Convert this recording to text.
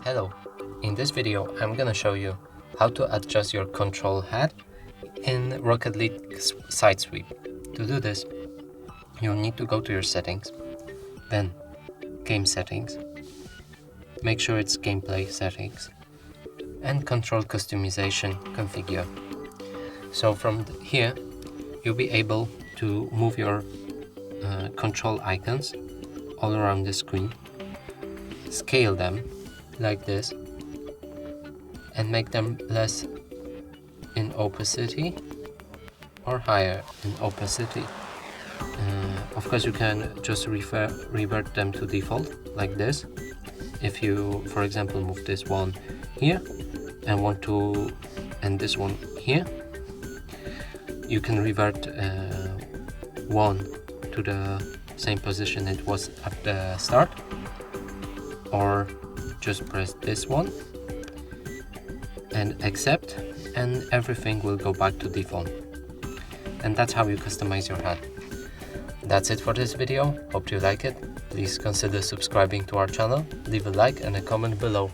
Hello, in this video I'm gonna show you how to adjust your control HUD in Rocket League Sideswipe. To do this, you'll need to go to your settings, then game settings, make sure it's gameplay settings, and control customization configure. So from here you'll be able to move your control icons all around the screen, scale them like this, and make them less in opacity or higher in opacity. Of course you can just revert them to default like this. If you, for example, move this one here and this one here, you can revert one to the same position it was at the start, or just press this one and accept, and everything will go back to default. And that's how you customize your HUD. That's it for this video. Hope you like it. Please consider subscribing to our channel, leave a like and a comment below.